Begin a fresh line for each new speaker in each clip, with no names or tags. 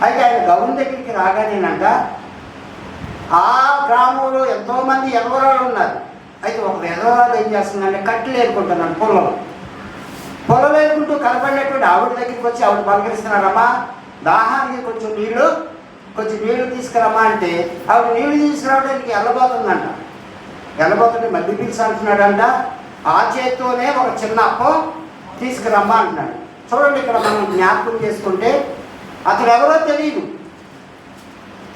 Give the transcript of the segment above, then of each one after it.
అయితే ఆయన గౌన్ దగ్గరికి రాగానేనంట ఆ గ్రామంలో ఎంతోమంది ఎర్రవాళ్ళు ఉన్నారు. అయితే ఒక ఎర్రవాళ్ళు ఏం చేస్తుందంటే కట్టెలు ఏరుకుంటున్నాను పొలం ఏరుకుంటూ కనపడినటువంటి ఆవిడ దగ్గరికి వచ్చి ఆవిడ పలకరిస్తున్నారమ్మా, దాహానికి కొంచెం నీళ్లు తీసుకురమ్మా అంటే ఆవిడ నీళ్లు తీసుకురావడానికి వెళ్ళబోతుంటే మళ్ళీ పిలిచి అంటున్నాడంట, ఆ చేత్తోనే ఒక చిన్న అప్పం తీసుకురమ్మా అంటున్నాడు. చూడండి, ఇక్కడ మనం జ్ఞాపకం చేసుకుంటే అతను ఎవరో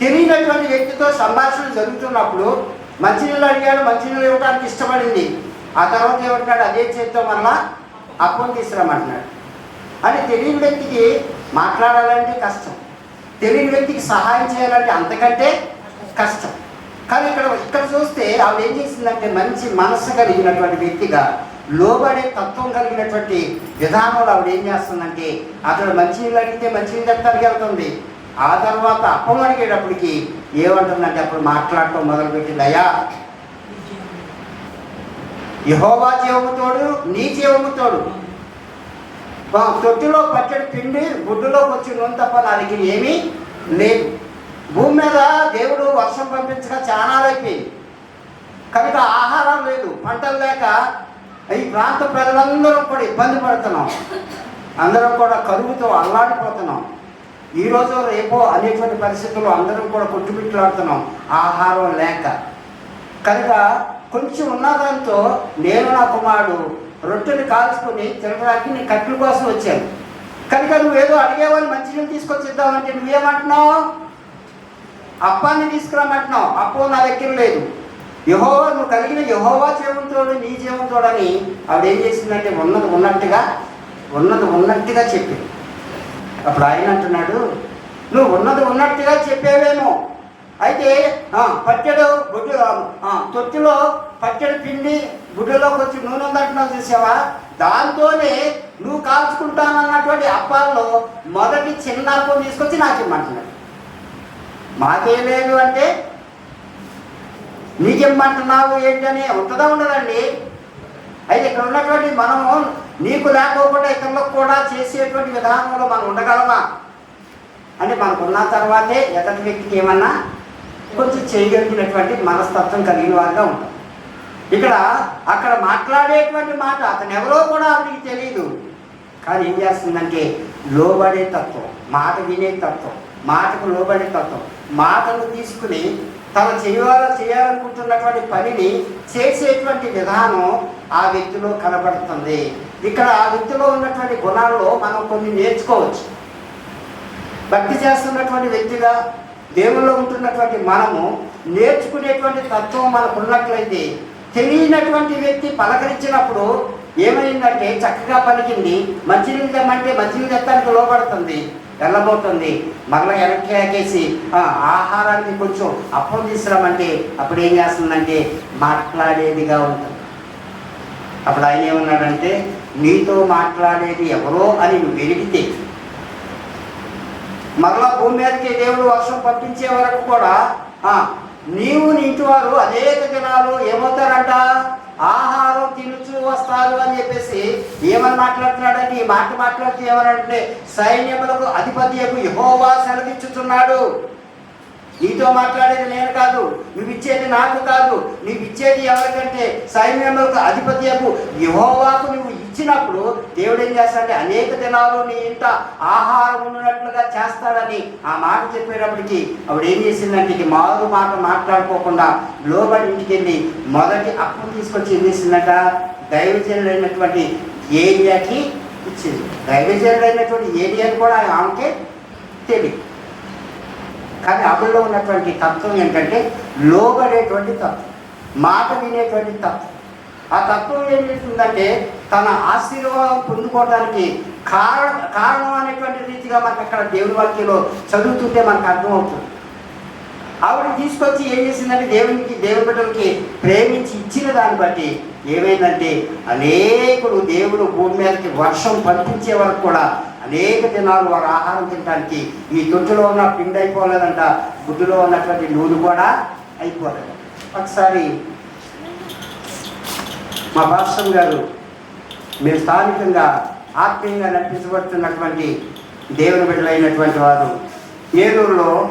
తెలియనటువంటి వ్యక్తితో సంభాషణ జరుగుతున్నప్పుడు మంచినీళ్ళు అడిగాడు, మంచినీళ్ళు ఇవ్వడానికి ఇష్టపడింది. ఆ తర్వాత ఏమంటున్నాడు, అదే చేత్తో మళ్ళా అప్పం తీసుకురమ్మంటున్నాడు. అని తెలియని వ్యక్తికి మాట్లాడాలంటే కష్టం, తెలియని వ్యక్తికి సహాయం చేయాలంటే అంతకంటే కష్టం. కానీ ఇక్కడ చూస్తే ఆవిడ ఏం చేసిందంటే మంచి మనస్సు కలిగినటువంటి వ్యక్తిగా, లోబడే తత్వం కలిగినటువంటి విధానంలో ఆవిడ ఏం చేస్తుందంటే అతడు మంచినీళ్ళు అడిగితే మంచినీళ్ళు తెస్తానికి వెళ్తుంది. ఆ తర్వాత అప్పం అడిగేటప్పటికి ఏమంటుందంటే అప్పుడు మాట్లాడటం మొదలుపెట్టింది, అయ్యా యెహోవా జీవము తోడు, నీ జీవము తోడు, తొట్టిలో పచ్చడి పిండి గుడ్డులోకి వచ్చి నూనె తప్ప నా దగ్గర ఏమీ లేదు. భూమి మీద దేవుడు వర్షం పంపించగా చాలా అయిపోయింది కనుక ఆహారం లేదు, పంటలు లేక ఈ ప్రాంత ప్రజలందరూ కూడా ఇబ్బంది పడుతున్నాం, అందరం కూడా కరువుతో అల్లాడిపోతున్నాం. ఈరోజు రేపో అనేటువంటి పరిస్థితుల్లో అందరం కూడా కొట్టుమిట్లాడుతున్నాం ఆహారం లేక. కనుక కొంచెం ఉన్నదాంతో నేను నా కుమారుడు రొట్టెని కాల్చుకొని తినడానికి నీ కట్టెల కోసం వచ్చాను. కనుక నువ్వేదో అడిగేవాళ్ళు మంచినీళ్ళు తీసుకొచ్చిద్దామంటే నువ్వేమంటున్నావు, అప్పాన్ని తీసుకురామంటున్నావు. అప్పు నా దగ్గర లేదు. యెహోవా, నువ్వు కలిగిన యెహోవా జీవంతోడు, నీ జీవంతోడని ఆవిడ ఏం చేసిందంటే ఉన్నది ఉన్నట్టుగా చెప్పింది. అప్పుడు ఆయన అంటున్నాడు, నువ్వు ఉన్నట్టుగా చెప్పేవేమో, అయితే తొట్టిలో పచ్చడి పిండి గుడ్డలోకి వచ్చి నూనె ఉందంటున్నావు చూసావా, దాంతోనే నువ్వు కాల్చుకుంటానన్నటువంటి అప్పాల్లో మొదటి చిన్న అప్పం తీసుకొచ్చి నాకు ఇమ్మంటున్నాడు. మాకేం లేదు అంటే నీకేమంటున్నావు ఏంటని ఉంటుందా ఉండదండి. అయితే ఇక్కడ ఉన్నటువంటి మనము నీకు లేకోకుండా ఇతరులకు కూడా చేసేటువంటి విధానంలో మనం ఉండగలమా అంటే మనకున్న తర్వాతే ఎదటి వ్యక్తికి ఏమన్నా కొంచెం చేయగలిగినటువంటి మనస్తత్వం కలిగిన వారిగా ఉంటాం. అక్కడ మాట్లాడేటువంటి మాట అతను ఎవరో కూడా ఆవిడికి తెలియదు. కానీ ఏం చేస్తుందంటే లోబడే తత్వం, మాట వినే తత్వం, మాటకు లోబడే తత్వం, మాటను తీసుకుని తను చేయాలనుకుంటున్నటువంటి పనిని చేసేటువంటి విధానం ఆ వ్యక్తిలో కనబడుతుంది. ఇక్కడ ఆ వ్యక్తిలో ఉన్నటువంటి గుణాల్లో మనం కొన్ని నేర్చుకోవచ్చు. భక్తి చేస్తున్నటువంటి వ్యక్తిగా దేవుల్లో ఉంటున్నటువంటి మనము నేర్చుకునేటువంటి తత్వం మనకు ఉన్నట్లయితే తెలియనటువంటి వ్యక్తి పలకరించినప్పుడు ఏమైందంటే చక్కగా పలికింది, మంచినీళ్ళు తెమ్మంటే మంచినీళ్ళు తెస్తానికి లోపడుతుంది, వెళ్ళబోతుంది, మరలా వెనక్కి ఆకేసి ఆహారానికి కొంచెం అప్పం తీసుకురామంటే అప్పుడు ఏం చేస్తుందంటే మాట్లాడేదిగా ఉంటుంది. అప్పుడు ఆయన ఏమన్నాడంటే నీతో మాట్లాడేది ఎవరో అని నువ్వు వెలిగితే మరలా భూమి మీదకి దేవుడు వర్షం పంపించే వరకు కూడా నీవు నీ ఇంటి వారు అనేక దినాలు ఏమవుతారంట, ఆహారం తినుచు వస్తారు అని చెప్పేసి ఏమని మాట్లాడుతున్నాడంటే ఈ మాట మాట్లాడుతూ ఏమనంటే సైన్యములకు అధిపతియకు యెహోవా సెలవిచ్చుచున్నాడు. నీతో మాట్లాడేది నేను కాదు, నువ్వు ఇచ్చేది నాకు కాదు, నువ్వు ఇచ్చేది ఎవరికంటే సైన్యములకు అధిపతియకు యెహోవాకు నువ్వు ఇచ్చినప్పుడు దేవుడు ఏం చేస్తాడంటే అనేక దినాలు నీ ఇంట ఆహారం ఉన్నట్లుగా చేస్తాడని ఆ మాట చెప్పేటప్పటికి ఆవిడ ఏం చేసిందంటే మారు మాట మాట్లాడుకోకుండా లోబడి ఇంటికి వెళ్ళి మొదటి అప్పు తీసుకొచ్చి ఏం చేసిందట దైవజనుడైనటువంటి ఏలియాకి ఇచ్చింది. దైవజనుడైనటువంటి ఏలియాని కూడా ఆమెకే తెలియదు. కానీ ఆవిడలో ఉన్నటువంటి తత్వం ఏంటంటే లోబడేటువంటి తత్వం, మాట వినేటువంటి తత్వం. ఆ తత్వం ఏం చేస్తుందంటే తన ఆశీర్వాదం పొందుకోవడానికి కారణం అనేటువంటి రీతిగా మనకు అక్కడ దేవుని వాక్యంలో చదువుతుంటే మనకు అర్థమవుతుంది. ఆవిడ తీసుకొచ్చి ఏం చేసిందంటే దేవుని బిడ్డలకి ప్రేమించి ఇచ్చిన దాన్ని బట్టి ఏమైందంటే అనేకుడు దేవుడు భూమి మీదకి వర్షం పంపించే వరకు కూడా అనేక దినాలు వారు ఆహారం తినడానికి ఈ తొట్టులో ఉన్న పిండి అయిపోలేదంట, గుడ్డులో ఉన్నటువంటి నూనె కూడా అయిపోలేదు. ఒకసారి మా పాస్టర్ గారు మీరు స్థానికంగా ఆత్మీయంగా నడిపించబడుతున్నటువంటి దేవుని బిడ్డలైనటువంటి వారు ఏలూరులో